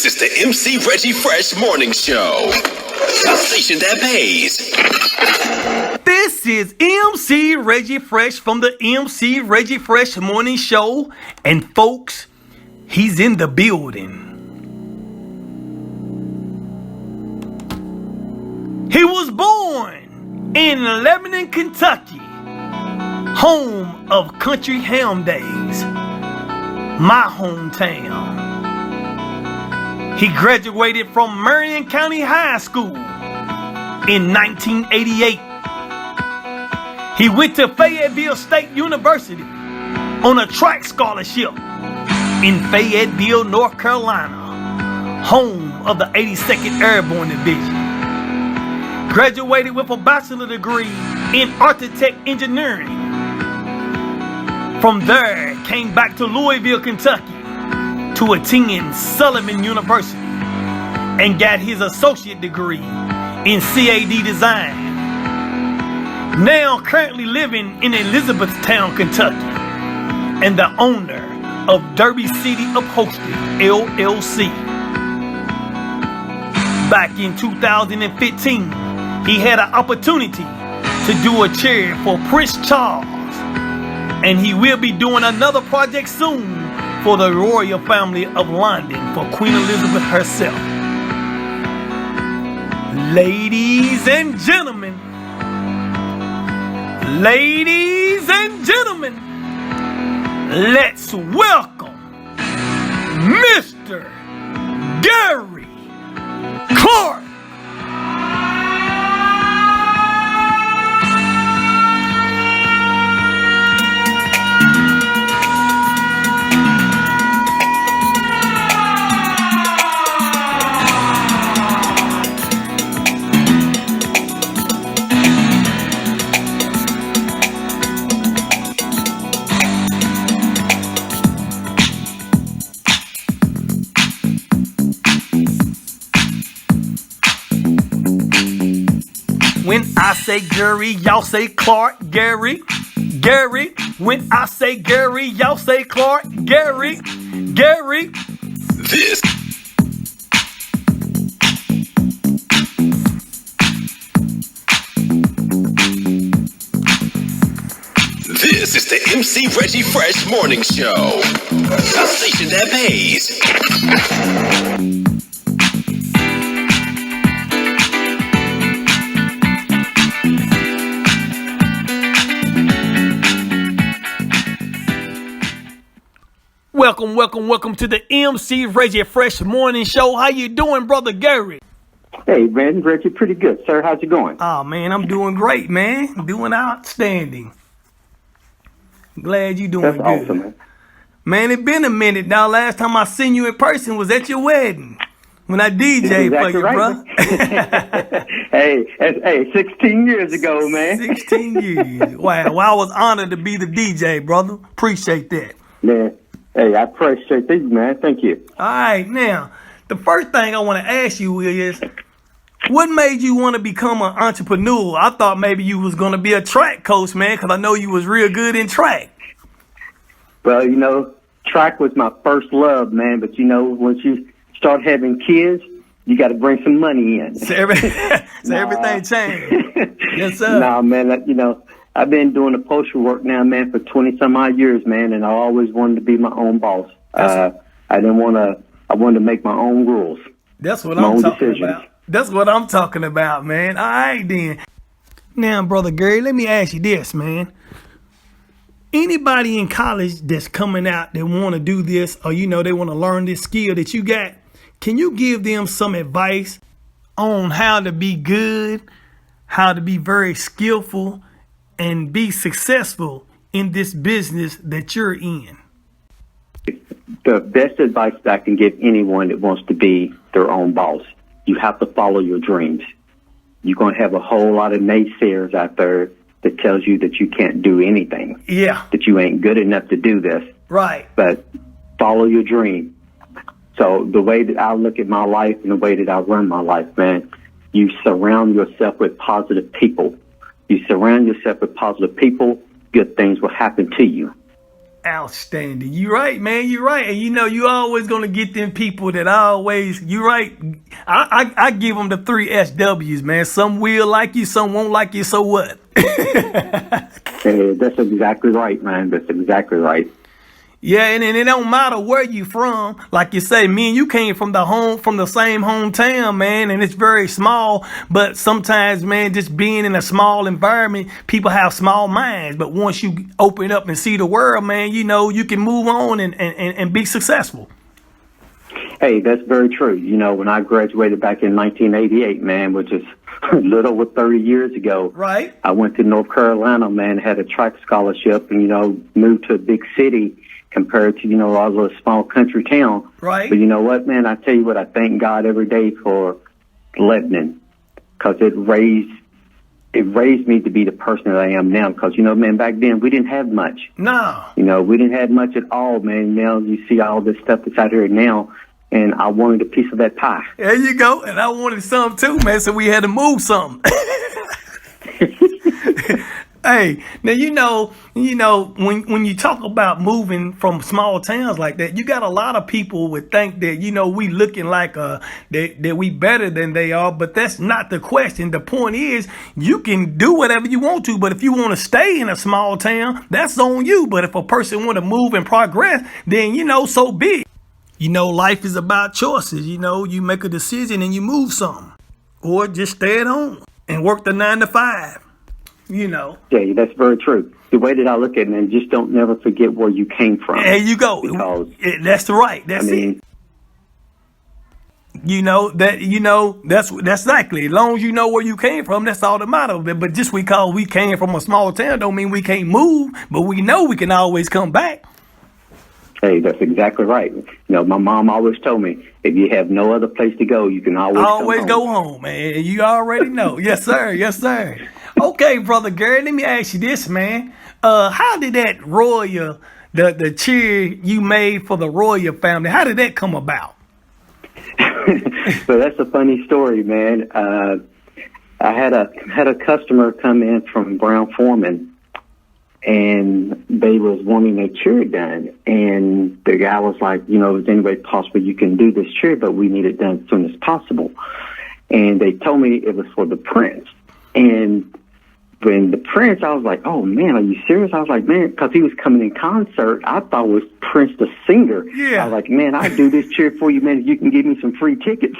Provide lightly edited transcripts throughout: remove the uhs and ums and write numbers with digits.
This is the MC Reggie Fresh Morning Show. The station that pays. This is MC Reggie Fresh from the MC Reggie Fresh Morning Show. And folks, he's in the building. He was born in Lebanon, Kentucky, home of Country Ham Days, my hometown. He graduated from Marion County High School in 1988. He went to Fayetteville State University on a track scholarship in Fayetteville, North Carolina, home of the 82nd Airborne Division. Graduated with a bachelor degree in architect engineering. From there, came back to Louisville, Kentucky to attend Sullivan University and got his associate degree in CAD design. Now currently living in Elizabethtown, Kentucky, and the owner of Derby City Upholstery, LLC. Back in 2015, he had an opportunity to do a chair for Prince Charles, and he will be doing another project soon for the royal family of London for Queen Elizabeth herself. Ladies and gentlemen, let's welcome Mr. Gary Clark. When I say Gary, y'all say Clark. Gary. When I say Gary, y'all say Clark. Gary. This is the MC Reggie Fresh Morning Show. The station that pays. Welcome to the MC Reggie Fresh Morning Show. How you doing, Brother Gary? Hey, man, Reggie, pretty good, sir. How's it going? Oh, man, I'm doing great, man. Doing outstanding. Glad you doing That's good. Awesome, man. Man, it been a minute now. Last time I seen you in person was at your wedding when I DJ'd for you, right, bro. hey, 16 years ago, man. 16 years. Wow, well, I was honored to be the DJ, brother. Appreciate that. Man, hey, I appreciate you, man. Thank you. All right, now, the first thing I want to ask you is, what made you want to become an entrepreneur? I thought maybe you was going to be a track coach, man, because I know you was real good in track. Well, you know, track was my first love, man. But, you know, once you start having kids, you got to bring some money in. So everything changed. Yes, sir. Nah, man, you know, I've been doing upholstery work now, man, for 20-some odd years, man, and I always wanted to be my own boss. I wanted to make my own rules. That's what I'm talking about. That's what I'm talking about, man. All right, then. Now, Brother Gary, let me ask you this, man. Anybody in college that's coming out that want to do this or, you know, they want to learn this skill that you got, can you give them some advice on how to be good, how to be very skillful, and be successful in this business that you're in? The best advice that I can give anyone that wants to be their own boss, you have to follow your dreams. You're going to have a whole lot of naysayers out there that tells you that you can't do anything. Yeah. That you ain't good enough to do this. Right. But follow your dream. So the way that I look at my life and the way that I run my life, man, you surround yourself with positive people. You surround yourself with positive people, good things will happen to you. Outstanding. You right, man. You right. And you always gonna get them people that always. You right. I give them the 3 SWs, man. Some will like you, some won't like you. So what? Hey, that's exactly right, man. That's exactly right. Yeah, and it don't matter where you from. Like you say, me and you came from the same hometown, man, and it's very small. But sometimes, man, just being in a small environment, people have small minds. But once you open up and see the world, man, you can move on and be successful. Hey, that's very true. When I graduated back in 1988, man, which is a little over 30 years ago, right? I went to North Carolina, man, had a track scholarship, and, moved to a big city compared to, our little small country town. Right. But you know what, man, I tell you what, I thank God every day for Lebanon, because it raised me to be the person that I am now. Because, man, back then we didn't have much. No. We didn't have much at all, man. Now you see all this stuff that's out here now, and I wanted a piece of that pie. There you go. And I wanted some too, man, so we had to move something. Hey, now when you talk about moving from small towns like that, you got a lot of people would think that we looking like that we better than they are, but that's not the question. The point is you can do whatever you want to, but if you want to stay in a small town, that's on you. But if a person want to move and progress, then so be it. Life is about choices. You make a decision and you move something, or just stay at home and work the 9 to 5. Yeah, that's very true. The way that I look at it, and just don't never forget where you came from. There you go. Because, that's right. That's it. That's exactly. As long as you know where you came from, that's all that matters. But just because we came from a small town don't mean we can't move, but we know we can always come back. Hey, that's exactly right. My mom always told me, if you have no other place to go, you can always go home, man. You already know. Yes, sir. Yes, sir. Okay, Brother Gary, let me ask you this, man. How did that the cheer you made for the Royal family, how did that come about? So that's a funny story, man. I had a customer come in from Brown Foreman, and they was wanting a cheer done. And the guy was like, is any way possible you can do this cheer, but we need it done as soon as possible. And they told me it was for the Prince. And when the Prince, I was like, oh, man, are you serious? I was like, man, because he was coming in concert. I thought it was Prince the singer. Yeah. I was like, man, I'll do this cheer for you, man, if you can give me some free tickets.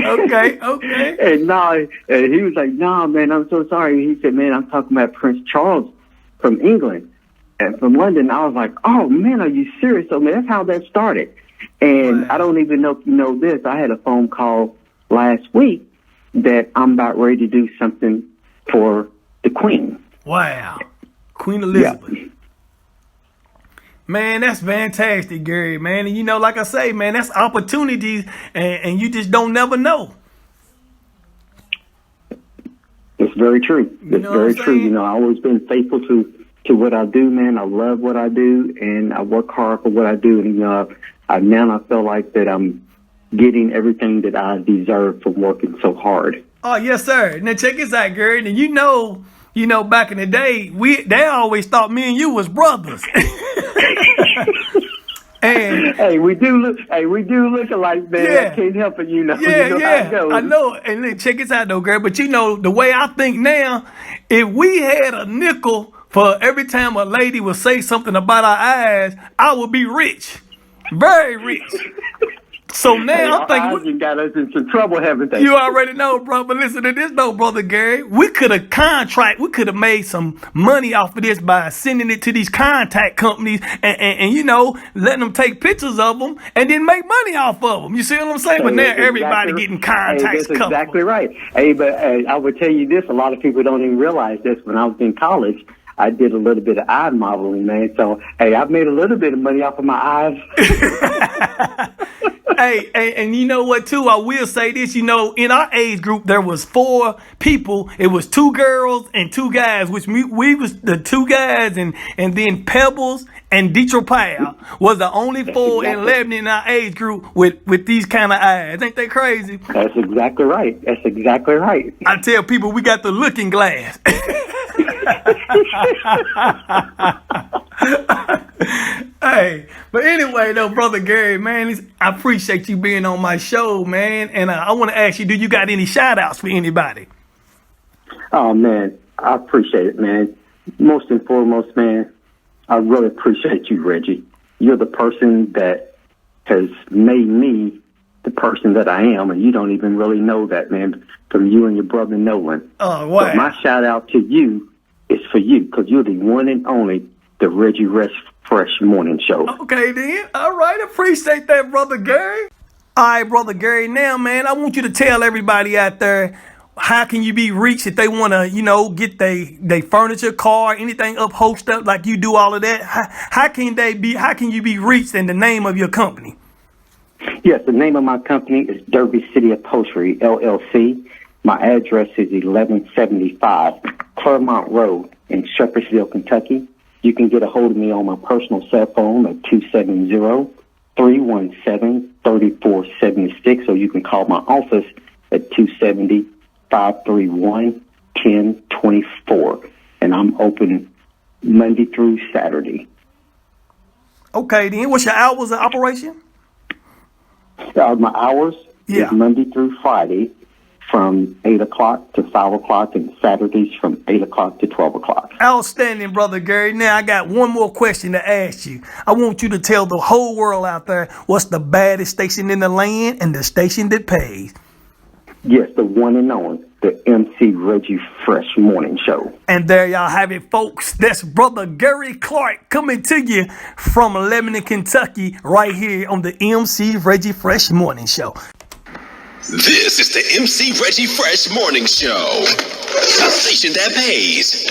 Okay. And he was like, no, man, I'm so sorry. He said, man, I'm talking about Prince Charles from England and from London. I was like, oh, man, are you serious? So, man, that's how that started. And wow. I don't even know if you know this. I had a phone call last week that I'm about ready to do something for the Queen. Wow. Queen Elizabeth. Yeah. Man, that's fantastic, Gary, man. And like I say, man, that's opportunities, and you just don't never know. It's very true. It's very true. I've always been faithful to what I do, man. I love what I do, and I work hard for what I do. And, now I feel like that I'm getting everything that I deserve from working so hard. Oh, yes, sir. Now, check this out, Gary. And back in the day, they always thought me and you was brothers. And we do look alike, man. Yeah. I can't help it, Yeah, how it goes. I know. And then check this out, though, Gary. But the way I think now, if we had a nickel for every time a lady would say something about our eyes, I would be rich. Very rich. So now I'm thinking, you got us in some trouble, haven't they? You already know, bro. But listen to this, though, Brother Gary. We could have made some money off of this by sending it to these contact companies and letting them take pictures of them and then make money off of them. You see what I'm saying? But now everybody getting contacts. That's exactly right. Hey, but I would tell you this: a lot of people don't even realize this. When I was in college, I did a little bit of eye modeling, man. So, hey, I've made a little bit of money off of my eyes. Hey, and you know what, too? I will say this, in our age group, there was 4 people. It was 2 girls and 2 guys, which we was the 2 guys, and then Pebbles and Detroit Powell was the only 4 in Lebanon in our age group with these kind of eyes. Ain't they crazy? That's exactly right. I tell people we got the looking glass. Hey, but anyway, though, Brother Gary, man, I appreciate you being on my show, man. And I want to ask you, do you got any shout outs for anybody? Oh, man, I appreciate it, man. Most and foremost, man, I really appreciate you, Reggie. You're the person that has made me the person that I am, and you don't even really know that, man, from you and your brother Nolan. Oh, wow. So my shout out to you is for you, because you're the one and only, the Reggie Fresh Morning Show. Okay, then. All right. Appreciate that, Brother Gary. All right, Brother Gary. Now, man, I want you to tell everybody out there, how can you be reached if they want to, get they furniture, car, anything upholstered up like you do all of that? How can you be reached in the name of your company? Yes, the name of my company is Derby City Upholstery, LLC. My address is 1175 Claremont Road in Shepherdsville, Kentucky. You can get a hold of me on my personal cell phone at 270-317-3476, or you can call my office at 270-531-1024. And I'm open Monday through Saturday. Okay, then. What's your hours of operation? My hours is Monday through Friday from 8 o'clock to 5 o'clock, and Saturdays from 8 o'clock to 12 o'clock. Outstanding, Brother Gary. Now, I got one more question to ask you. I want you to tell the whole world out there what's the baddest station in the land and the station that pays. Yes, the one and only, the MC Reggie Fresh Morning Show. And there y'all have it, folks. That's Brother Gary Clark coming to you from Lebanon, Kentucky, right here on the MC Reggie Fresh Morning Show. This is the MC Reggie Fresh Morning Show, the station that pays.